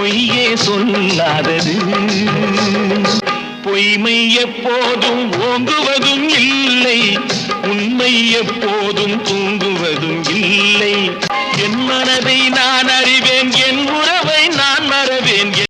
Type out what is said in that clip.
பொய்யே சொல்லாதது. பொய்மை எப்போதும் ஓங்குவதும் இல்லை, உண்மை எப்போதும் தூங்குவதும் இல்லை. என் மனதை நான் அறிவேன், என் உறவை